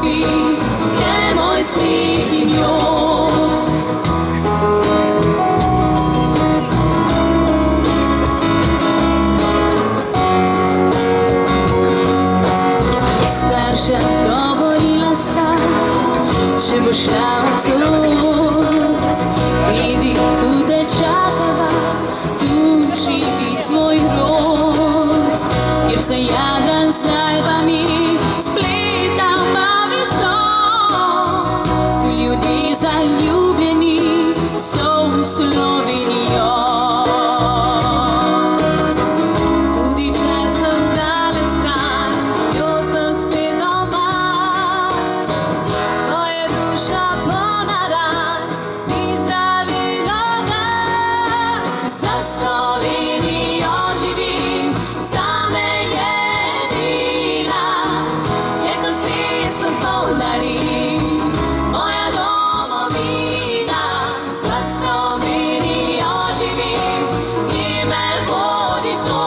potopi, je moj smih in joj. Ali starša govorila sta, če bo šla odsot, vidi tu te čakava, tu živi tvoj rod, kjer se Jadran s Alpami spleta mami so, tu ljudi zaljubljeni so v Slovenijo. Tudi če sem daleč stran, z njo sem spet doma, to je duša polna ran, mi zdravi noga. Za Slovenijo živim, zame je edina, je kot pesem polna rim, moja domovina. Za Slovenijo živim, ki me vodi to,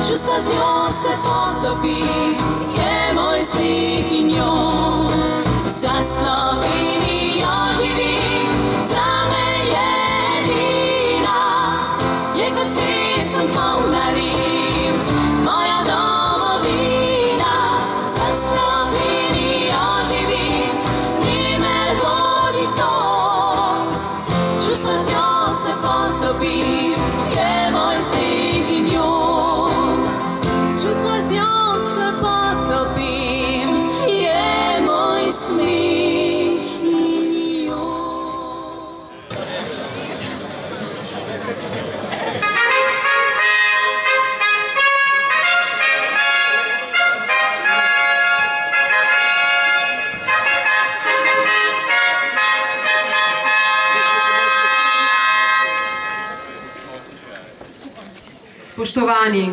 čustva z njo se potopim, je moj smih in joj. Za Slovenijo živim, zame je edina, je kot pesem polna rim, moja domovina. Za Slovenijo živim, ki me vodi to, čustva z njo se potopim, je moj smih in joj. Čustva z njo se potopim, je moj smih in joj. Spoštovani,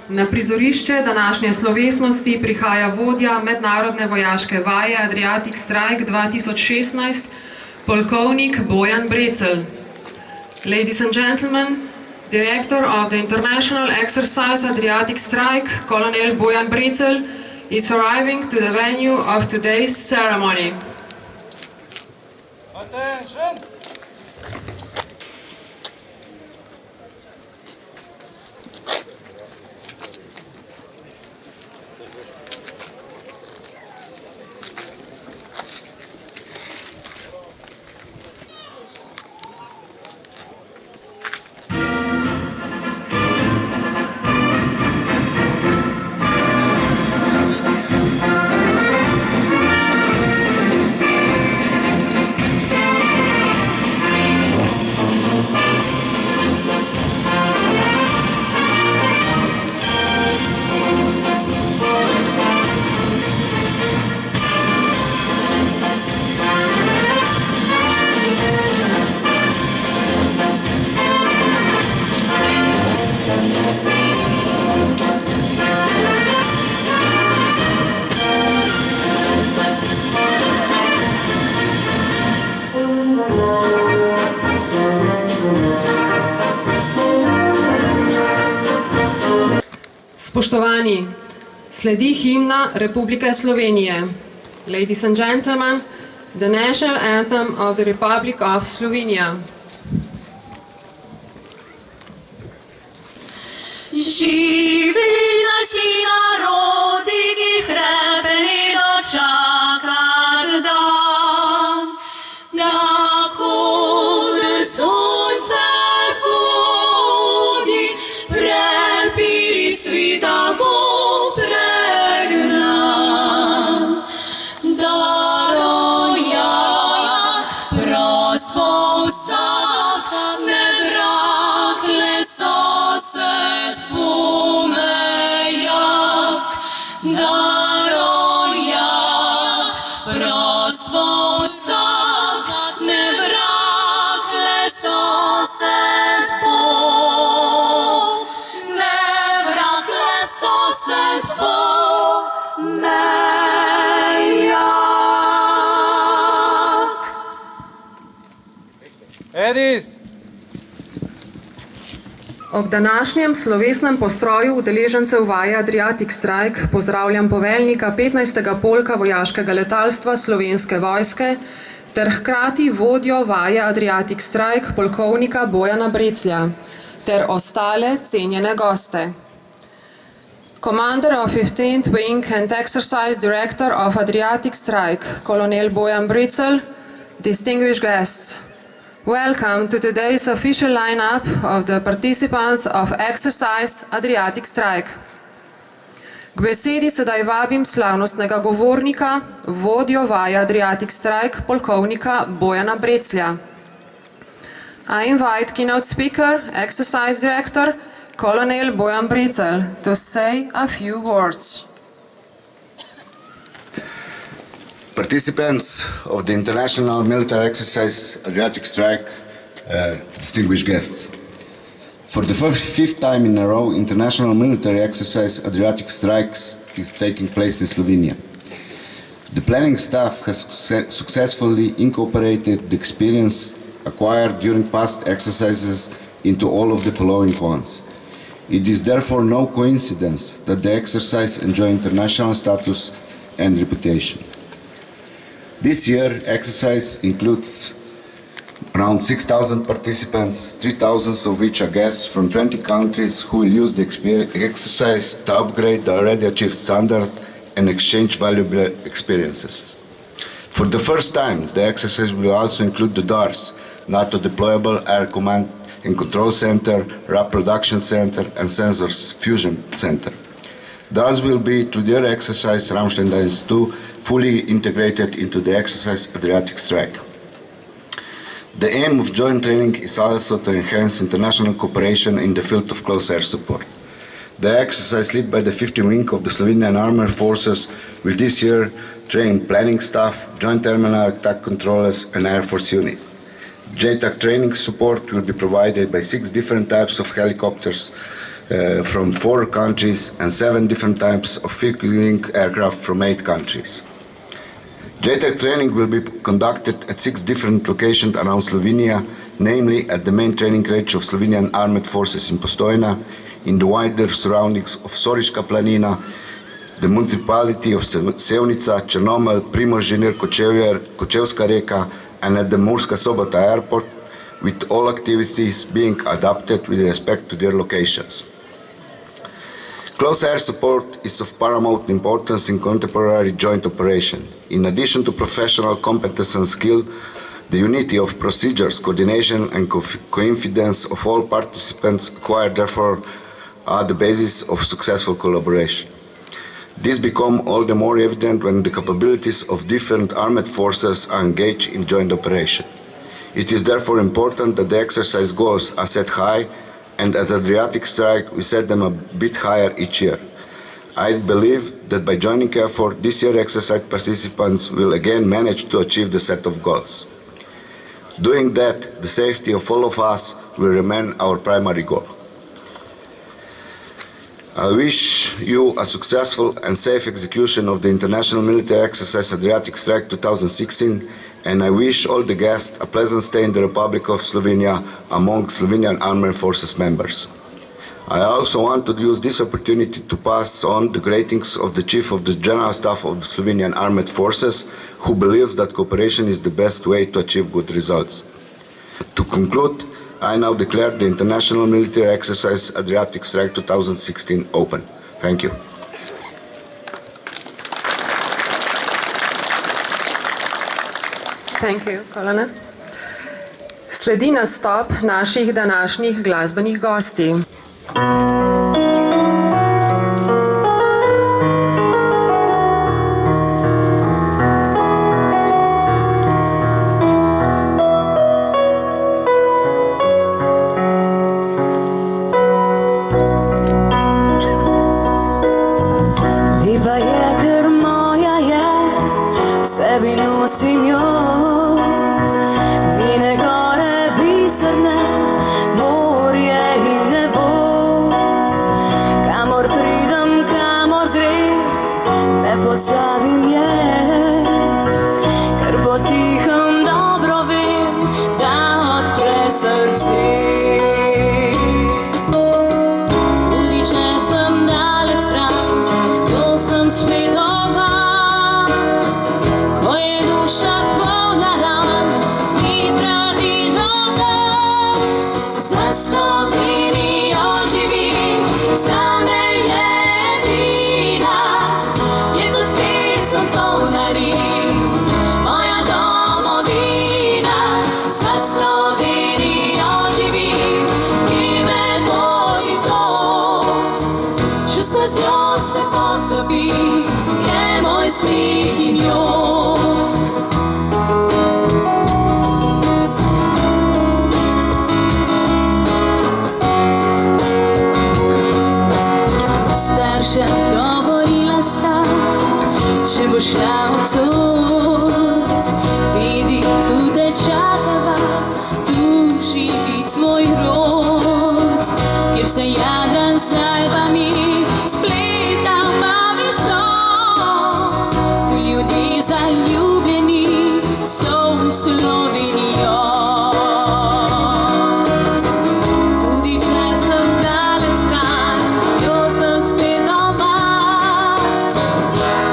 na prizorišče današnje slovesnosti prihaja vodja mednarodne vojaške vaje Adriatic Strike 2016, polkovnik Bojan Brecelj. Ladies and gentlemen, Director of the International Exercise Adriatic Strike, Colonel Bojan Brecelj, is arriving to the venue of today's ceremony. Attention! Spoštovani, sledi himna Republike Slovenije. Ladies and gentlemen, the national anthem of the Republic of Slovenia. Živi nasi narodi, ki hrebeni dočakat dan, tako der sonce hodi, prepiri svita bo pregnan. Daroja, prost bo vsak, ne vrakle so se spomejak. Daroja, prost bo vsak, ne vrakle so se spomejak. Ne vrakle so se Ob današnjem slovesnem postroju udeležencev vaje Adriatic Strike pozdravljam poveljnika 15. polka vojaškega letalstva Slovenske vojske ter hkrati vodjo vaje Adriatic Strike polkovnika Bojana Breclja ter ostale cenjene goste. Commander of 15th Wing and Exercise Director of Adriatic Strike, Colonel Bojan Brecl, distinguished guests, welcome to today's official lineup of the participants of Exercise Adriatic Strike. K besedi sedaj vabim slavnostnega govornika, vodjo vaje Adriatic Strike, polkovnika Bojana Breclja. I invite keynote speaker, Exercise Director, Colonel Bojan Brecl, to say a few words. Participants of the International Military Exercise Adriatic Strike, distinguished guests. For the fifth time in a row, International Military Exercise Adriatic Strikes is taking place in Slovenia. The planning staff has successfully incorporated the experience acquired during past exercises into all of the following ones. It is therefore no coincidence that the exercise enjoy international status and reputation. This year, exercise includes around 6,000 participants, 3,000 of which are guests from 20 countries who will use the exercise to upgrade the already achieved standard and exchange valuable experiences. For the first time, the exercise will also include the DARS, NATO Deployable Air Command and Control Center, RAP Production Center, and Sensors Fusion Center. DARS will be, through their exercise Ramstein 2, fully integrated into the exercise Adriatic Strike. The aim of joint training is also to enhance international cooperation in the field of close air support. The exercise led by the 50th Wing of the Slovenian Armed Forces will this year train planning staff, joint terminal attack controllers, and Air Force units. JTAC training support will be provided by 6 different types of helicopters from 4 countries and 7 different types of fixed-wing aircraft from 8 countries. JTAC training will be conducted at 6 different locations around Slovenia, namely at the main training range of Slovenian Armed Forces in Postojna, in the wider surroundings of Soriška planina, the municipality of Sevnica, Črnomelj, Primož-Žirnir, Kočevska Reka, and at the Murska Sobota airport, with all activities being adapted with respect to their locations. Close air support is of paramount importance in contemporary joint operation. In addition to professional competence and skill, the unity of procedures, coordination, and confidence of all participants acquired therefore are the basis of successful collaboration. This becomes all the more evident when the capabilities of different armed forces are engaged in joint operation. It is therefore important that the exercise goals are set high, and at Adriatic Strike we set them a bit higher each year. I believe that by joining effort, this year exercise participants will again manage to achieve the set of goals. Doing that, the safety of all of us will remain our primary goal. I wish you a successful and safe execution of the International Military Exercise Adriatic Strike 2016, and I wish all the guests a pleasant stay in the Republic of Slovenia among Slovenian Armed Forces members. I also want to use this opportunity to pass on the greetings of the Chief of the General Staff of the Slovenian Armed Forces, who believes that cooperation is the best way to achieve good results. To conclude, I now declare the International Military Exercise Adriatic Strike 2016 open. Thank you. Thank you, Colonel. Sledi nastop naših današnjih glasbenih gosti. srce. z njo se potopim, je moj smih in njo. Starša govorila sta, če bo šla v tot, vidi tu te čakava, tu živi tvoj rod, kjer se Jadran s Alpami spleta mamico. Tu ljudi zaljubljeni so v Slovenijo. Tudi če sem daleč stran, z njo sem spet doma.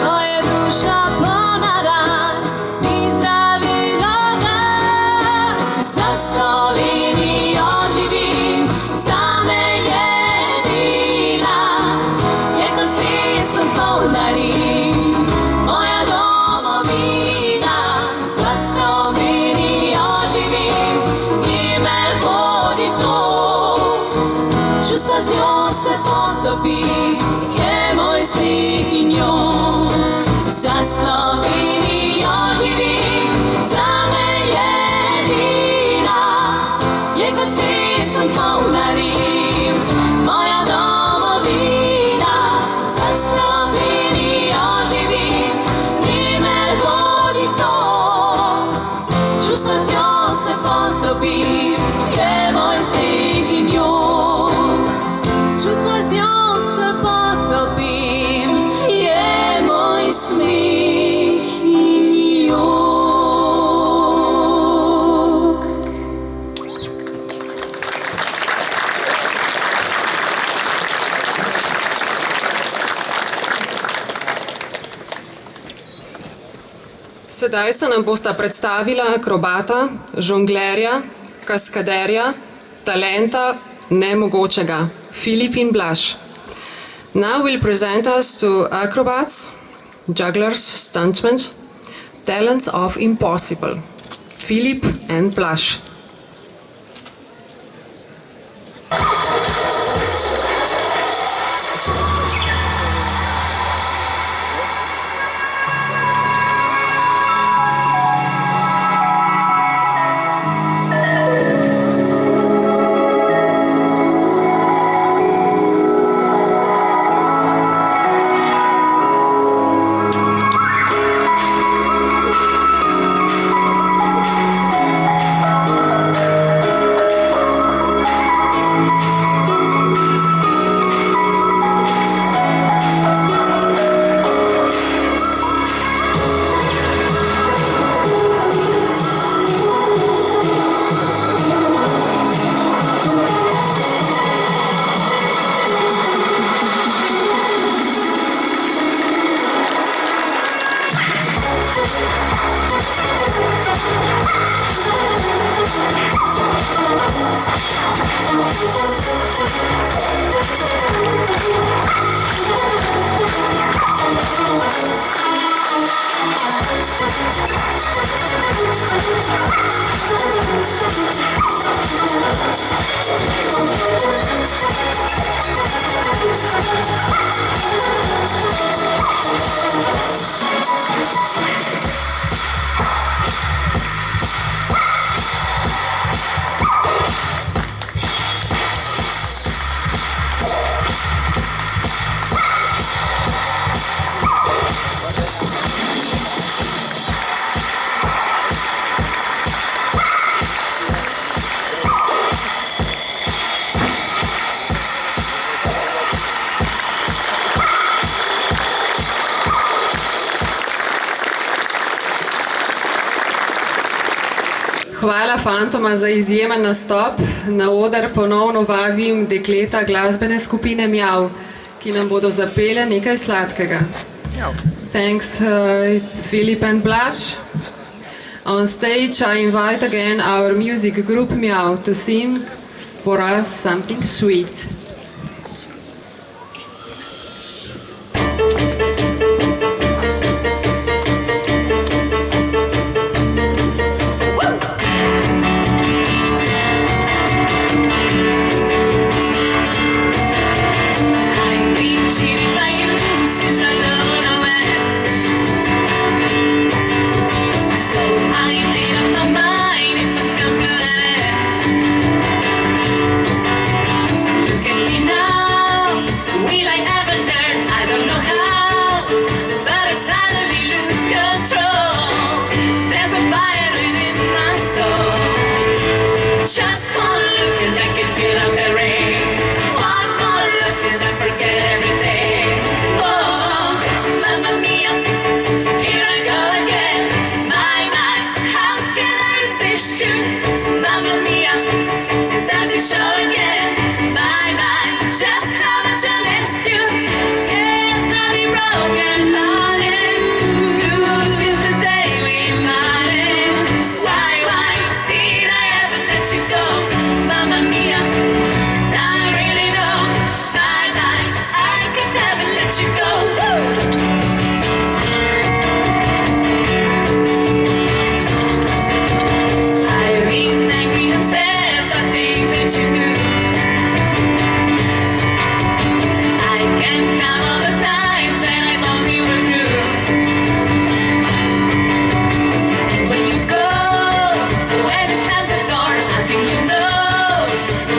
Moja duša polna ran, mi zdravi noga. Za Slovenijo živim, zame je edina, je kot pesem polna rim, moja domovina. Za Slovenijo živim in me vodi to, čustva z njo se potopim, je moj smih in njo. Za Slovenijo živim, zame je edina, je kot pesem polna rim, moja domovina. Za Slovenijo živim, in me vodi to, čustva z njo se potopim, je moj smih in njo. Čustva z njo se potopim, je moj smih in jok. Sedaj se nam bosta predstavila akrobata, žonglerja, kaskaderja, talenta nemogočega, Filip in Blaž. Now we'll present us to acrobats, jugglers, stuntmen, talents of impossible, Filip and Blaž. Hvala fantoma za izjemen nastop. Na oder ponovno vabim dekleta glasbene skupine Mjav, ki nam bodo zapele nekaj sladkega. Thanks, Filip and Blaž. On stage, I invite again our music group Mjav to sing for us something sweet. Največji let you go. I've been angry and sad by things that you do. I can't count all the times that I thought we were through. And when you go, when you slam the door, I think you know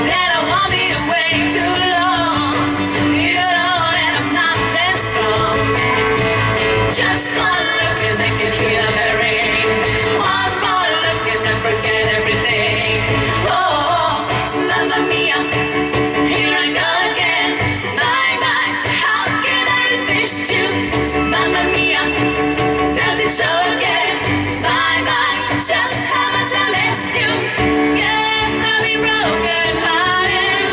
that I won't be away too long. You know that I'm not that strong. Just one look and I can feel a bell ring. One more look and I forget everything. Oh, mamma mia, here I go again. Bye bye, how can I resist you? Mamma mia, does it show again? Bye bye, just how much I missed you. Yes, I've been broken hearted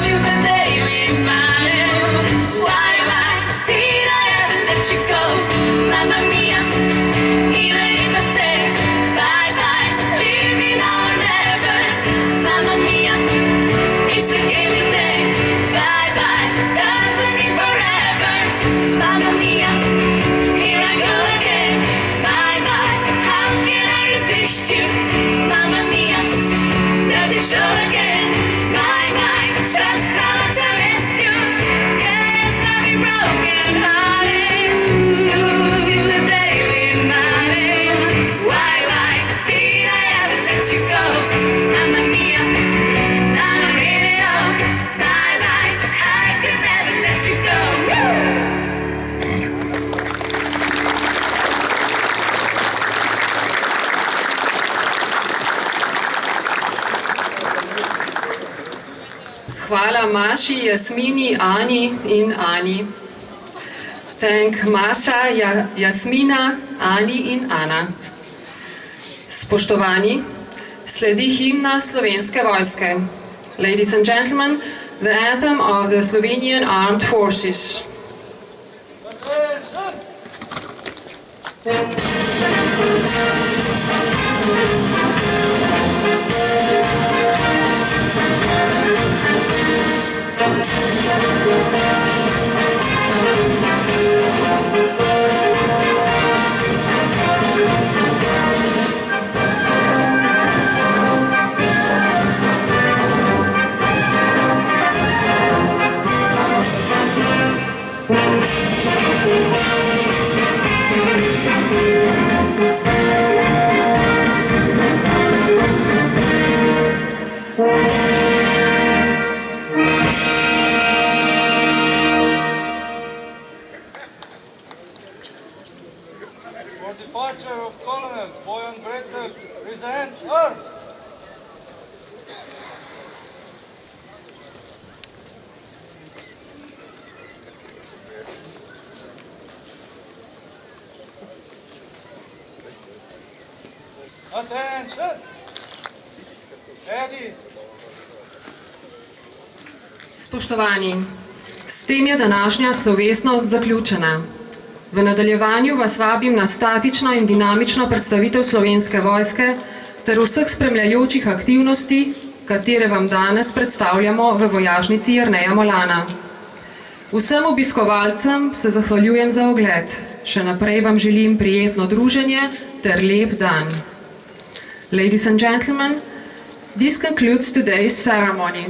since the day we parted. Why did I ever let you go? Mamma mia, even if I say bye bye, leave me now or never. Mamma mia, it's a game you play. Bye bye, doesn't mean forever. Mamma mia, here I go again. Bye bye, how can I resist you? Mamma mia, does it show again? Bye bye, just how much I missed you. Yes, I've been broken hearted since the day we parted. Why did I ever let you go? Mamma mia, I don't really know. Bye bye, I could never let you go. Hvala Maši, Jasmini, Ani in Ani. Thank Maša, Jasmina, Ani in Ana. Spoštovani, sledi himna Slovenske vojske. Ladies and gentlemen, the anthem of the Slovenian Armed Forces. For departure of Colonel Bojan Brecelj, present arms. Attention! Ready! Spoštovani, s tem je današnja slovesnost zaključena. V nadaljevanju vas vabim na statično in dinamično predstavitev Slovenske vojske ter vseh spremljajočih aktivnosti, katere vam danes predstavljamo v vojašnici Jerneja Molana. Vsem obiskovalcem se zahvaljujem za ogled. Še naprej vam želim prijetno druženje ter lep dan. Ladies and gentlemen, this concludes today's ceremony.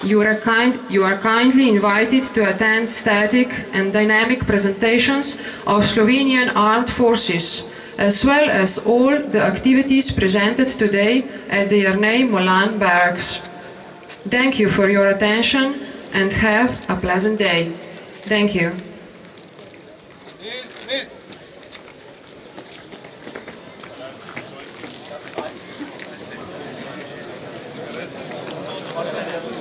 You are kindly invited to attend static and dynamic presentations of Slovenian Armed Forces, as well as all the activities presented today at the Jernej Molan Barracks. Thank you for your attention and have a pleasant day. Thank you. Dismiss! Thank you.